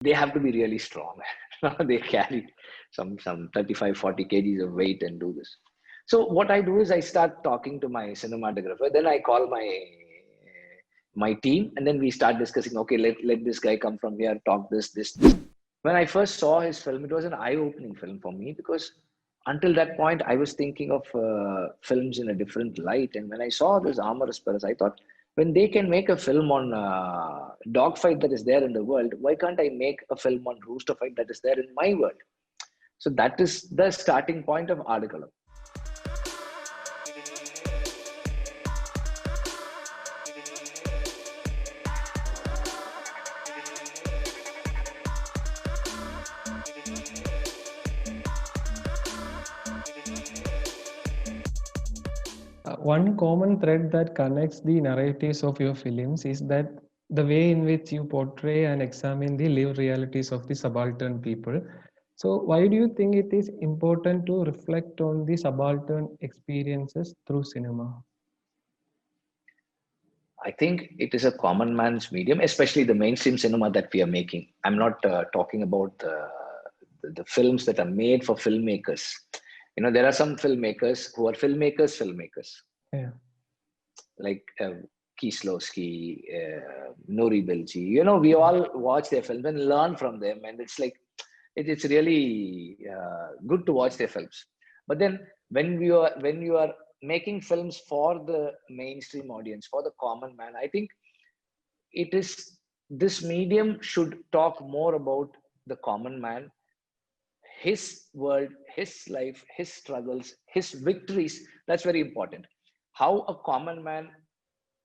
they have to be really strong. They carry some 35, 40 kgs of weight and do this. So what I do is I start talking to my cinematographer. Then I call my team, and then we start discussing. Okay, let this guy come from here, talk this. When I first saw his film, it was an eye-opening film for me, because until that point I was thinking of films in a different light. And when I saw this Amorous Paras, I thought, when they can make a film on dogfight that is there in the world, why can't I make a film on rooster fight that is there in my world? So that is the starting point of Adikalam. One common thread that connects the narratives of your films is that the way in which you portray and examine the lived realities of the subaltern people. So, why do you think it is important to reflect on the subaltern experiences through cinema? I think it is a common man's medium, especially the mainstream cinema that we are making. I'm not talking about the films that are made for filmmakers. There are some filmmakers who are filmmakers, Yeah. like Kieslowski, Nuri Bilgi. We all watch their films and learn from them, and it's like it's really good to watch their films. But then when you are making films for the mainstream audience, for the common man, I think it is this medium should talk more about the common man, his world, his life, his struggles, his victories. That's very important. How a common man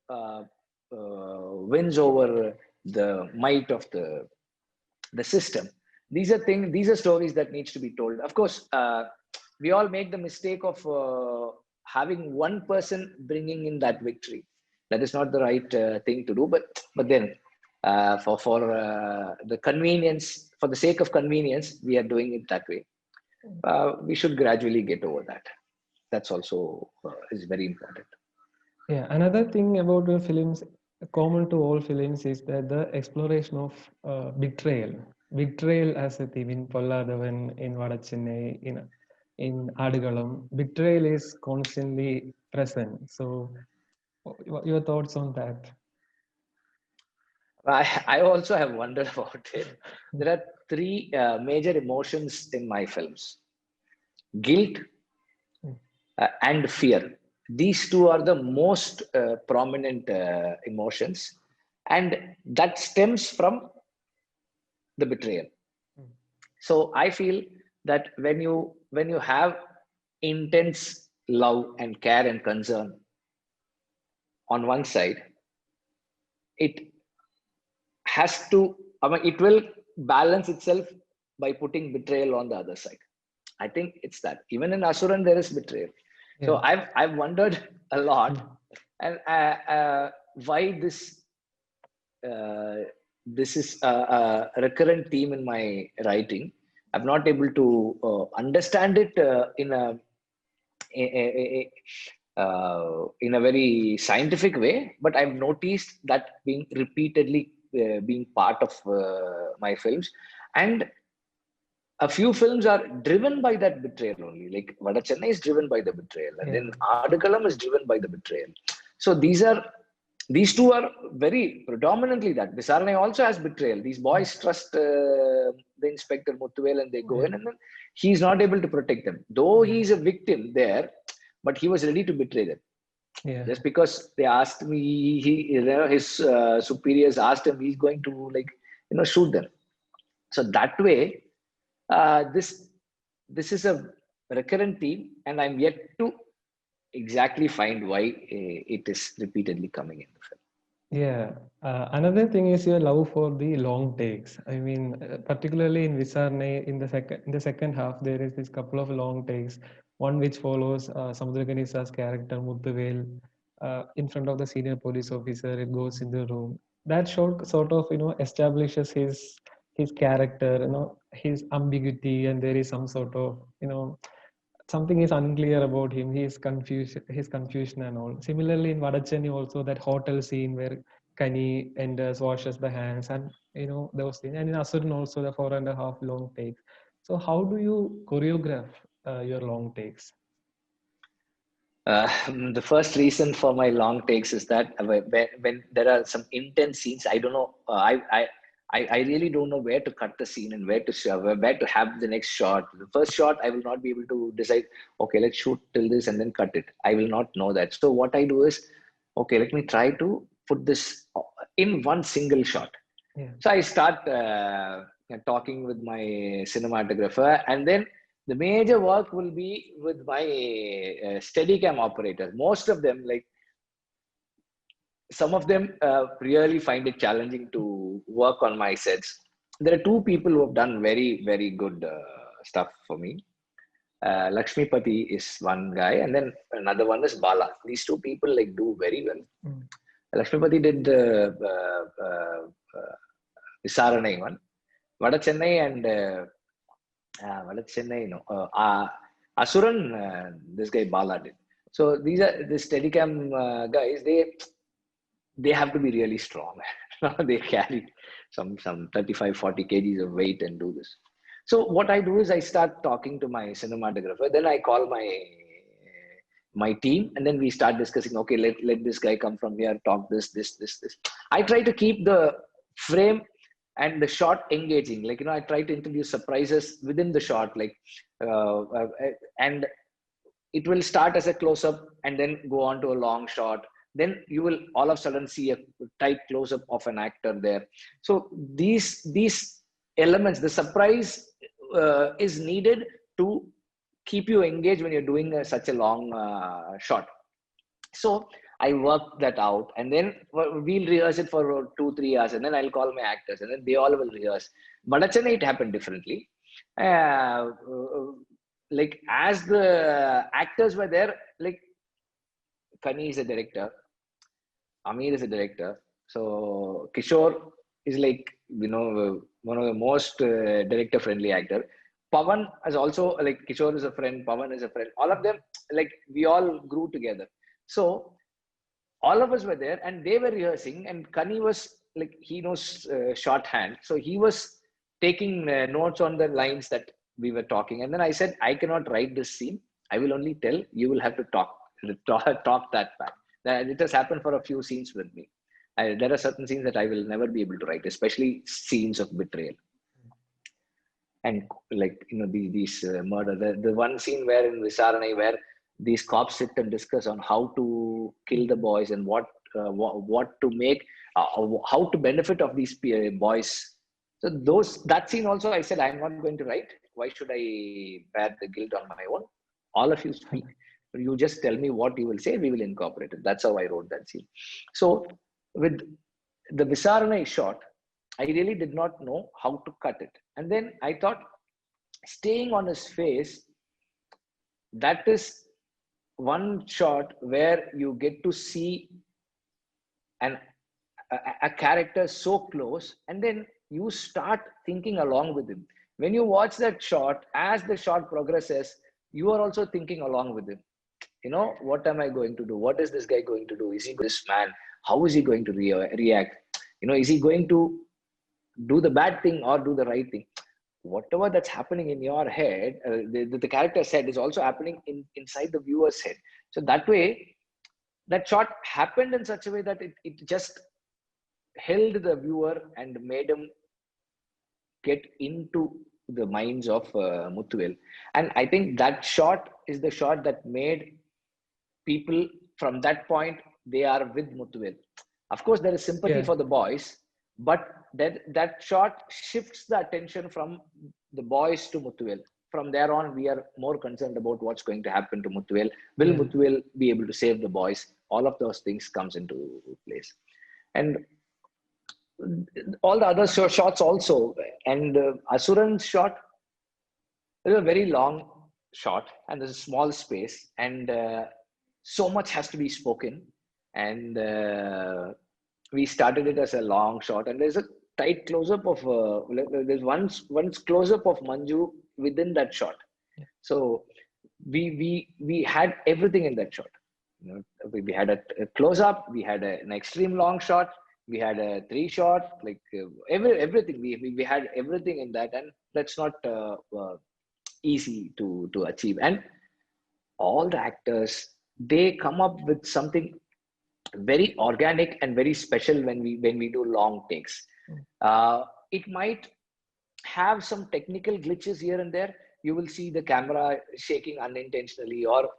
uh, wins over the might of the system. These are stories that needs to be told. Of course, we all make the mistake of having one person bringing in that victory. That is not the right thing to do. But then, for the convenience, for the sake of convenience, we are doing it that way. We should gradually get over that. That's also is very important. Yeah, another thing about your films, common to all films, is that the exploration of betrayal. Betrayal as a theme in Polladavan, in Vadachennai, in Adikalam. Betrayal is constantly present. So, your thoughts on that? I also have wondered about it. There are three major emotions in my films: guilt and fear. These two are the most prominent emotions, and that stems from the betrayal. So I feel that when you have intense love and care and concern on one side, it has to, it will balance itself by putting betrayal on the other side. I think it's that. Even in Asuran there is betrayal. So Yeah. I've wondered a lot, and why uh, this is a recurrent theme in my writing. I'm not able to understand it in a very scientific way, but I've noticed that being repeatedly being part of my films. And a few films are driven by that betrayal only. Like Vada Chennai is driven by the betrayal, and Yeah. then Adikalam is driven by the betrayal. So these two are very predominantly that. Visarane also has betrayal. These boys trust the Inspector Muthuvel, and they go Yeah. in, and then he's not able to protect them. Though he's a victim there, but he was ready to betray them. Yeah. Just because they asked me, his superiors asked him, he's going to shoot them. So that way, this is a recurrent theme, and I'm yet to exactly find why it is repeatedly coming in the film. Yeah. Another thing is your love for the long takes. I mean, particularly in Visarne, in the second half, there is this couple of long takes. One which follows Samudraganisa's character Muthuvel in front of the senior police officer. It goes in the room. That shot sort of establishes his character, his ambiguity, and there is some sort of something is unclear about him. He is confused, his confusion and all. Similarly, in Vadacheni also, that hotel scene where Kani enters, washes the hands, and those things. And in Asuran also the 4.5 long takes. So how do you choreograph your long takes? The first reason for my long takes is that when there are some intense scenes, I don't know. I really don't know where to cut the scene and where to have the next shot. The first shot, I will not be able to decide. Okay, let's shoot till this and then cut it. I will not know that. So what I do is, okay, let me try to put this in one single shot. Yeah. So I start talking with my cinematographer, and then the major work will be with my Steadicam operators. Most of them, like some of them, really find it challenging to work on my sets. There are two people who have done very, very good stuff for me. Lakshmipati is one guy, and then another one is Bala. These two people like do very well. Mm. Lakshmipati did Visaranai one. Vada Chennai and Vada Chennai, no. Asuran, this guy Bala did. So these are the Steadicam guys. They have to be really strong. They carry some 35, 40 kgs of weight and do this. So what I do is I start talking to my cinematographer. Then I call my team, and then we start discussing. Okay, let this guy come from here. Talk this. I try to keep the frame and the shot engaging. Like I try to introduce surprises within the shot. And it will start as a close up and then go on to a long shot. Then you will all of a sudden see a tight close up of an actor there. So these elements, the surprise is needed to keep you engaged when you're doing such a long shot. So I worked that out, and then we'll rehearse it for 2-3 hours, and then I'll call my actors, and then they all will rehearse. But actually, it happened differently. Like as the actors were there, like Kani is a director, Amir is a director, so Kishore is like one of the most director-friendly actor. Pawan is also like Kishore is a friend, Pawan is a friend. All of them, like we all grew together. So all of us were there, and they were rehearsing. And Kani was like he knows shorthand, so he was taking notes on the lines that we were talking. And then I said, I cannot write this scene. I will only tell. You will have to talk that back. It has happened for a few scenes with me. There are certain scenes that I will never be able to write, especially scenes of betrayal. And like these murder. The one scene where in Visaranai where these cops sit and discuss on how to kill the boys and what to make, how to benefit of these boys. So that scene also I said I'm not going to write. Why should I bear the guilt on my own? All of you speak. You just tell me what you will say. We will incorporate it. That's how I wrote that scene. So with the Visaranai shot, I really did not know how to cut it. And then I thought, staying on his face, that is one shot where you get to see a character so close, and then you start thinking along with him. When you watch that shot, as the shot progresses, you are also thinking along with him. What am I going to do? What is this guy going to do? Is he this man? How is he going to react? Is he going to do the bad thing or do the right thing? Whatever that's happening in your head, the character's head is also happening inside the viewer's head. So that way, that shot happened in such a way that it just held the viewer and made him get into the minds of Muthuvel. And I think that shot is the shot that made people from that point, they are with Muthuvel. Of course, there is sympathy for the boys, but that shot shifts the attention from the boys to Muthuvel. From there on, we are more concerned about what's going to happen to Muthuvel. Will Muthuvel be able to save the boys? All of those things comes into place. And all the other shots also. And Asuran's shot is a very long shot, and there's a small space, and so much has to be spoken. And we started it as a long shot, and there's a tight close-up of there's one close-up of Manju within that shot. So we had everything in that shot. We had a close-up, we had an extreme long shot, we had a 3 shot, like everything. We had everything in that, and that's not easy to achieve. And all the actors, they come up with something very organic and very special when we do long takes. It might have some technical glitches here and there. You will see the camera shaking unintentionally, or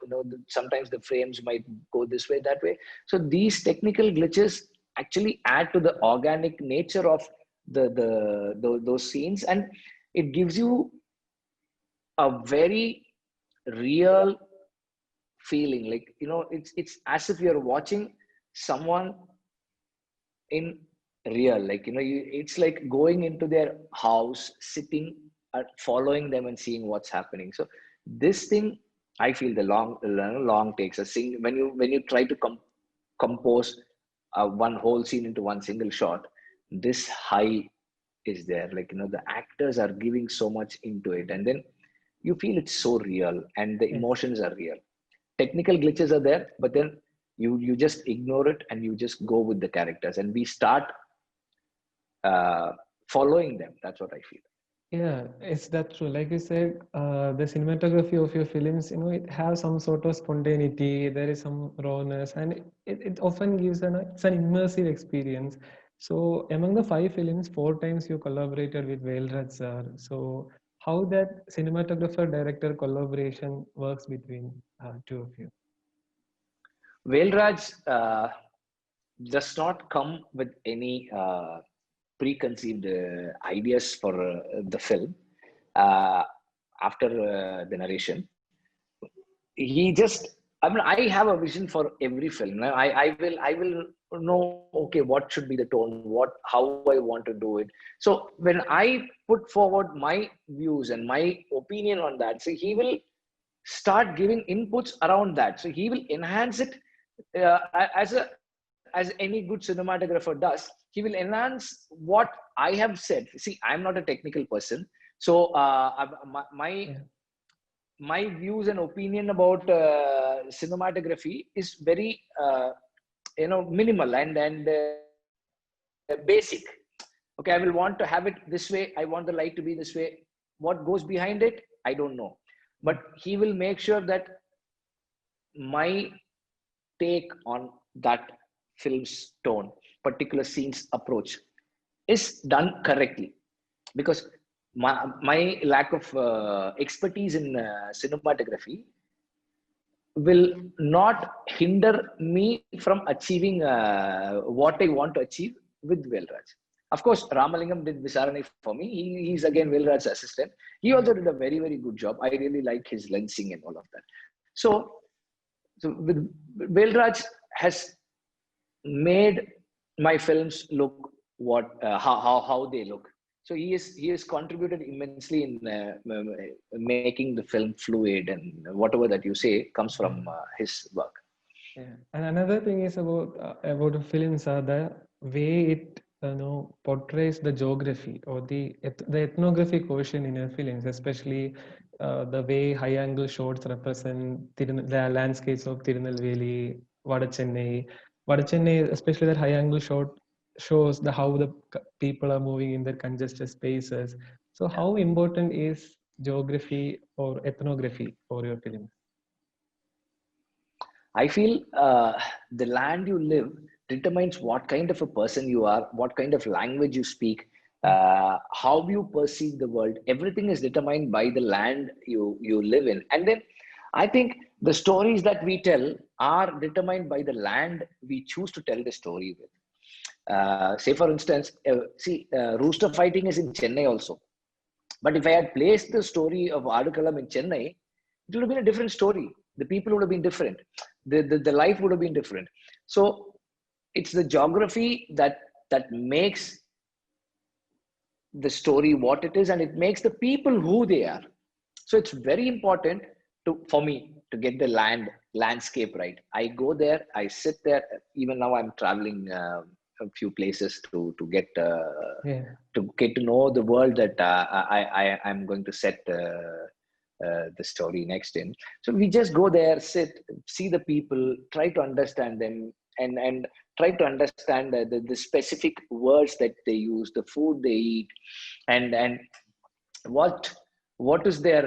sometimes the frames might go this way, that way. So these technical glitches actually add to the organic nature of those scenes, and it gives you a very real feeling. Like, it's as if you're watching someone in real, like, it's like going into their house, sitting, following them and seeing what's happening. So this thing, I feel, the long takes, a sing when you try to compose one whole scene into one single shot, this high is there. Like, the actors are giving so much into it, and then you feel it's so real, and the Yes. emotions are real. Technical glitches are there, but then you just ignore it and you just go with the characters, and we start uh, following them. That's what I feel. Yeah, is that true? Like you said, the cinematography of your films, it has some sort of spontaneity, there is some rawness, and it often gives it's an immersive experience. So among the 5 films, 4 times you collaborated with Velraj sir. So how that cinematographer-director collaboration works between two of you? Velraj does not come with any preconceived ideas for the film. uh, After the narration, he just, I mean, I have a vision for every film. I will know, okay, what should be the tone, how I want to do it. So when I put forward my views and my opinion on that, so he will start giving inputs around that. So he will enhance it, as any good cinematographer does. He will enhance what I have said. See, I'm not a technical person, so Yeah. my views and opinion about cinematography is very minimal and basic. Okay, I will want to have it this way, I want the light to be this way. What goes behind it, I don't know. But Mm. he will make sure that my take on that film's tone, particular scene's approach, is done correctly. Because my lack of expertise in cinematography will not hinder me from achieving what I want to achieve with Velraj. Of course, Ramalingam did Visarani for me. He's again Velraj's assistant. He also did a very, very good job. I really like his lensing and all of that. So with Velraj has made my films look how they look. So he has contributed immensely in making the film fluid, and whatever that you say comes from Yeah. his work. Yeah, and another thing is about the films are the way it portrays the geography or the ethnography quotient in your films, especially the way high angle shots represent the landscapes of Tirunelveli, Vadachennai. Vadachennai, especially that high angle shot shows the how the people are moving in their congested spaces. So Yeah. how important is geography or ethnography for your films? I feel the land you live determines what kind of a person you are, what kind of language you speak, how you perceive the world. Everything is determined by the land you live in. And then I think the stories that we tell are determined by the land we choose to tell the story with. Say, for instance, rooster fighting is in Chennai also. But if I had placed the story of Adukalam in Chennai, it would have been a different story. The people would have been different. The life would have been different. So it's the geography that makes the story what it is, and it makes the people who they are. So it's very important for me to get the landscape right. I go there, I sit there. Even now I'm traveling a few places Yeah. to get to know the world that I'm going to set the story next in. So we just go there, sit, see the people, try to understand them, and try to understand the specific words that they use, the food they eat, and what what is their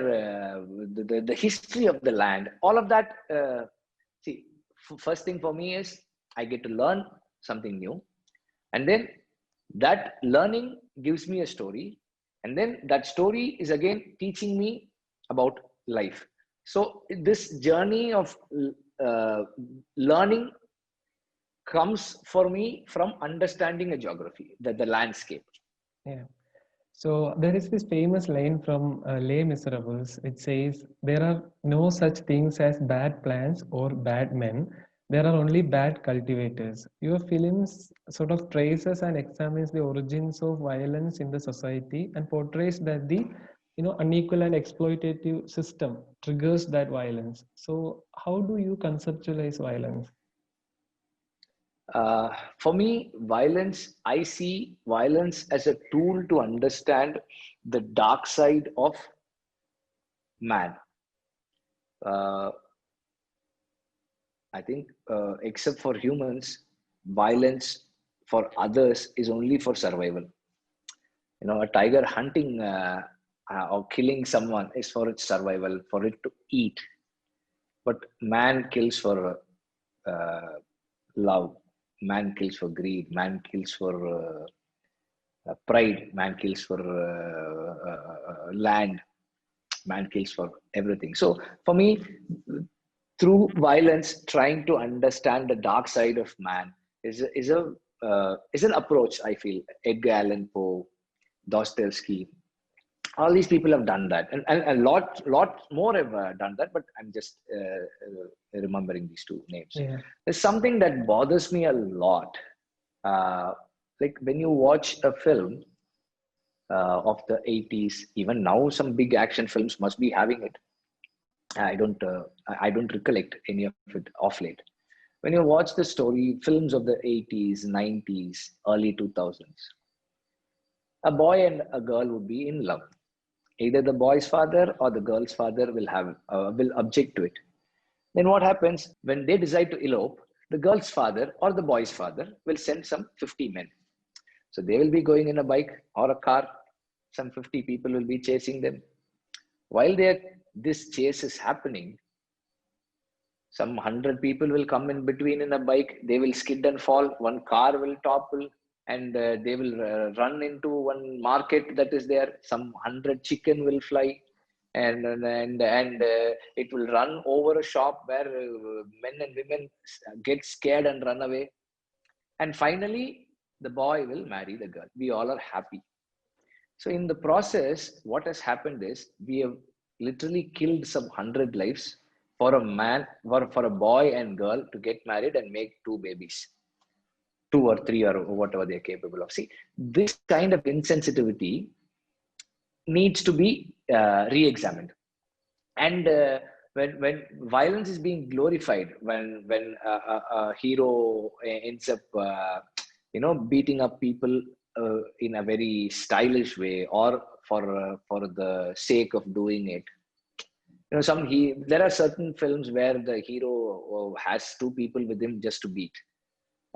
the history of the land. All of that. See, first thing for me is I get to learn something new, and then that learning gives me a story, and then that story is again teaching me about life. So this journey of uh, learning comes for me from understanding a geography, the landscape. Yeah. So there is this famous line from Les Miserables. It says, "There are no such things as bad plants or bad men. There are only bad cultivators." Your films sort of traces and examines the origins of violence in the society and portrays that the unequal and exploitative system triggers that violence. So how do you conceptualize violence? For me, I see violence as a tool to understand the dark side of man. Uh, I think, except for humans, violence for others is only for survival. A tiger hunting or killing someone is for its survival, for it to eat. But man kills for love, man kills for greed, man kills for pride, man kills for land, man kills for everything. So for me, through violence, trying to understand the dark side of man is an approach. I feel Edgar Allan Poe, Dostoevsky, all these people have done that, and a lot more have done that. But I'm just remembering these two names. Yeah. There's something that bothers me a lot. Uh, like when you watch a film of the 80s, even now, some big action films must be having it. I don't recollect any of it off late. When you watch the story films of the 80s, 90s, early 2000s, a boy and a girl would be in love. Either the boy's father or the girl's father will object to it. Then what happens when they decide to elope? The girl's father or the boy's father will send some 50 men. So they will be going in a bike or a car. Some 50 people will be chasing them. While this chase is happening, some 100 people will come in between in a bike. They will skid and fall. One car will topple, and they will run into one market that is there. Some 100 chicken will fly, and it will run over a shop where men and women get scared and run away. And finally, the boy will marry the girl. We all are happy. So in the process, what has happened is we have literally killed some 100 lives for a man, for a boy and girl to get married and make two babies, two or three or whatever they're capable of. See, this kind of insensitivity needs to be re-examined. And when violence is being glorified, when a hero ends up beating up people in a very stylish way, or for the sake of doing it. There are certain films where the hero has two people with him just to beat,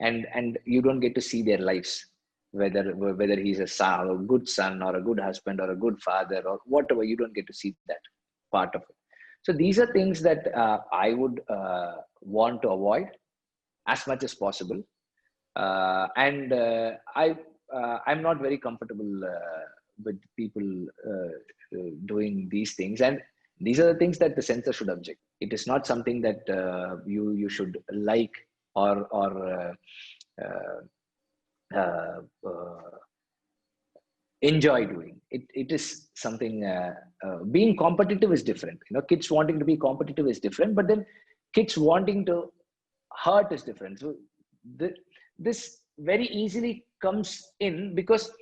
and you don't get to see their lives, whether he's a good son or a good husband or a good father or whatever. You don't get to see that part of it. So these are things that I would want to avoid as much as possible. And I'm not very comfortable with people doing these things, and these are the things that the censor should object. It is not something that you should like or uh, uh, enjoy doing. It is something. Being competitive is different. Kids wanting to be competitive is different, but then kids wanting to hurt is different. So this very easily comes in because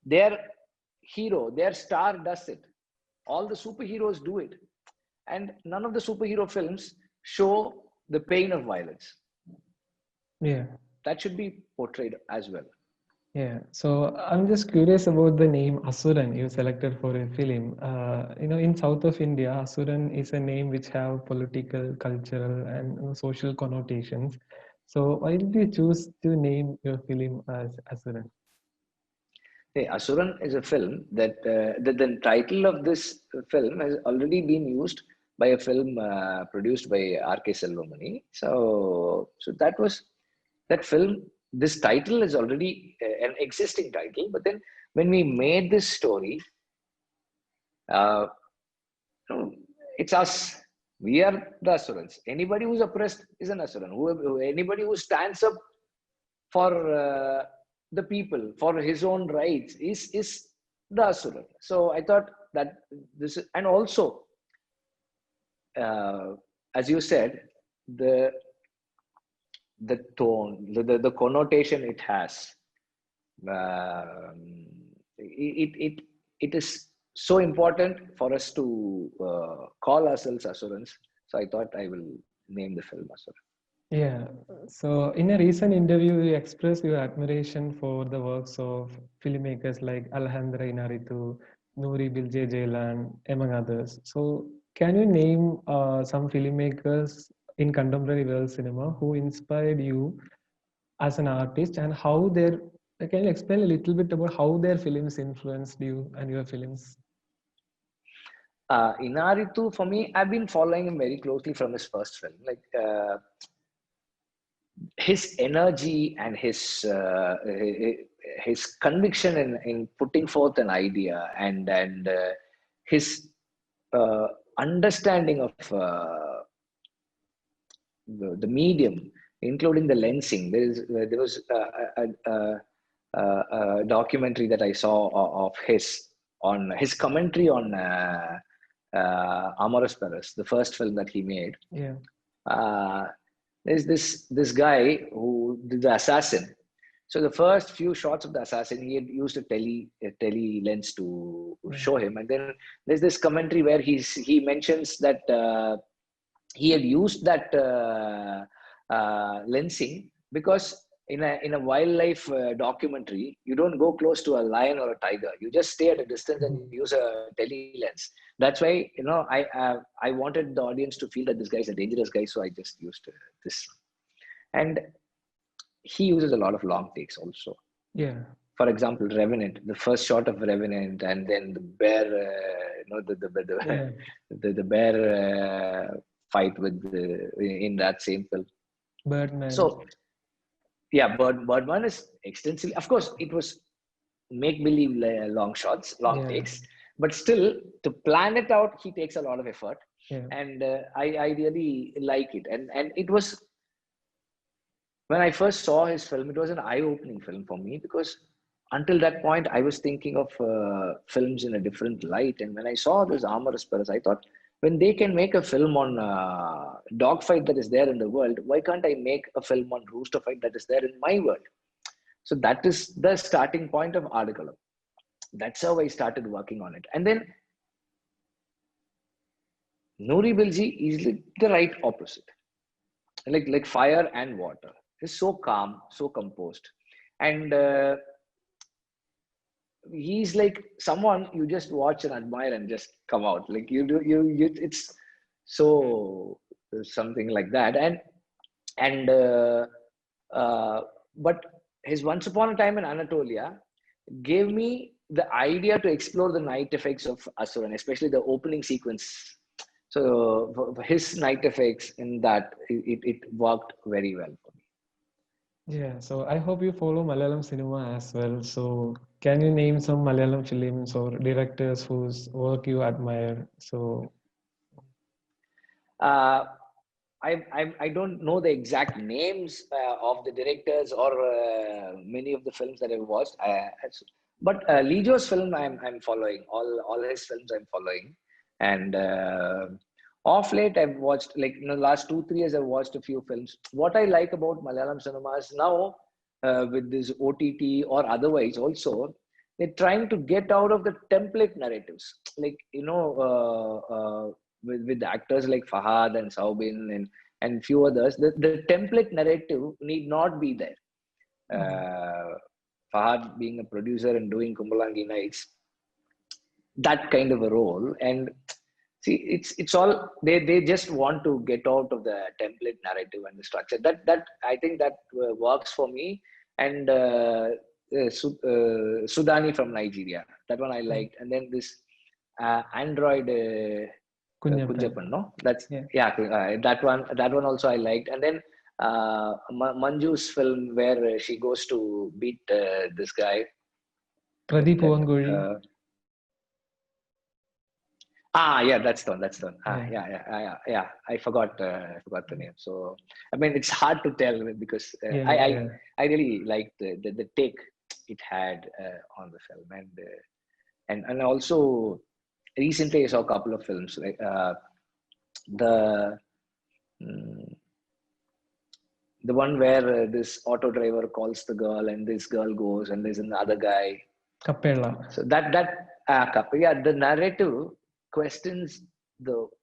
their hero, their star does it. All the superheroes do it, and none of the superhero films show the pain of violence. Yeah. That should be portrayed as well. Yeah, so I'm just curious about the name Asuran you selected for a film. In south of India, Asuran is a name which have political, cultural, and social connotations. So why did you choose to name your film as Asuran? Hey, Asuran is a film that the title of this film has already been used by a film produced by R.K. Selvamani. So that was that film. This title is already an existing title, but then when we made this story, uh, it's us. We are the Asurans. Anybody who's oppressed is an Asuran. Anybody who stands up for the people, for his own rights, is the Asuran. So I thought that this, and also, uh, as you said, the the tone, the connotation it has, um, it it is so important for us to call ourselves Asurans. So I thought I will name the film Asura. Yeah. So in a recent interview, you expressed your admiration for the works of filmmakers like Alejandra Inarritu, Nouri Bilge Ceylan, among others. So can you name some filmmakers in contemporary world cinema who inspired you as an artist, and how their, can you explain a little bit about how their films influenced you and your films? Inaritu, for me, I've been following him very closely from his first film. Like his energy and his conviction in putting forth an idea, and his uh, understanding of the medium, including the lensing. There was a documentary that I saw of his on his commentary on Amoris Perez, the first film that he made. Yeah. Uh, there's this guy who did the assassin. So the first few shots of the assassin, he had used a tele lens to Yeah. show him, and then there's this commentary where he mentions that he had used that lensing because in a wildlife documentary, you don't go close to a lion or a tiger. You just stay at a distance and use a tele lens. That's why I wanted the audience to feel that this guy is a dangerous guy, so I just used this. And he uses a lot of long takes also. Yeah. For example, Revenant, the first shot of Revenant, and then the bear, Yeah. the bear fight with in that same film. Birdman. So yeah, Birdman is extensively. Of course, it was make believe long shots, long Yeah. takes, but still to plan it out, he takes a lot of effort, Yeah. and I really like it. And it was when I first saw his film, it was an eye-opening film for me because until that point, I was thinking of films in a different light. And when I saw this Armor Asperus, I thought, when they can make a film on dogfight that is there in the world, why can't I make a film on rooster fight that is there in my world? So that is the starting point of Article. That's how I started working on it. And then Nouri Bilji is like the right opposite, like fire and water. He's so calm, so composed, and he's like someone you just watch and admire and just come out. Like you it's so something like that. And uh, but his Once Upon a Time in Anatolia gave me the idea to explore the night effects of Asuran, especially the opening sequence. So for his night effects in that, it worked very well for me. Yeah, so I hope you follow Malayalam cinema as well. So can you name some Malayalam films or directors whose work you admire? So Uh, I don't know the exact names of the directors or many of the films that I've watched. But Lijo's film I'm following. All his films I'm following. And off late I've watched, like in the last 2 3 years I've watched a few films. What I like about Malayalam cinema is now with this OTT or otherwise also, they're trying to get out of the template narratives. Like with actors like Fahad and Saubin and few others, the template narrative need not be there. mhm. Fahad being a producer and doing Kumbalangi Nights, that kind of a role, and See, it's all they just want to get out of the template narrative and the structure. That I think that works for me. And Sudani from Nigeria, that one I liked. And then this Android Kunjappan. Kunjapan, no, that's Yeah. that one also I liked. And then Manju's film where she goes to beat this guy. Pradeep That, Onguri. Yeah, that's the one. That's the one. Yeah. Yeah. I forgot the name. So, I mean, it's hard to tell because Yeah. I really liked the take it had on the film. And also recently I saw a couple of films like the mm, the one where this auto driver calls the girl and this girl goes and there's another guy. Capella. So the narrative questions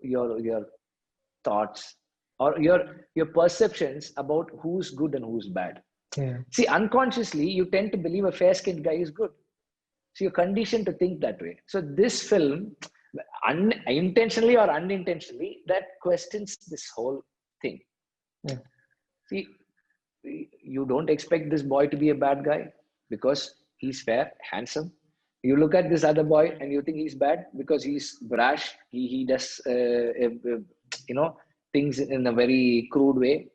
your thoughts or your perceptions about who's good and who's bad. Yeah. See, unconsciously you tend to believe a fair-skinned guy is good. So you're conditioned to think that way. So this film, intentionally or unintentionally, that questions this whole thing. Yeah. See, you don't expect this boy to be a bad guy because he's fair, handsome. You look at this other boy and you think he's bad because he's brash. He does things in a very crude way.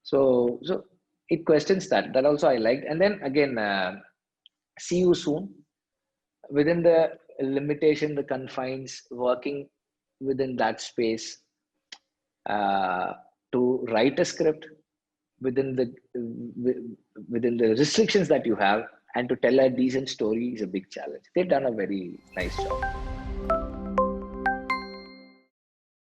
So it questions that. That also I liked. And then again, see you soon. Within the limitation, the confines, working within that space to write a script within the restrictions that you have and to tell a decent story is a big challenge. They've done a very nice job.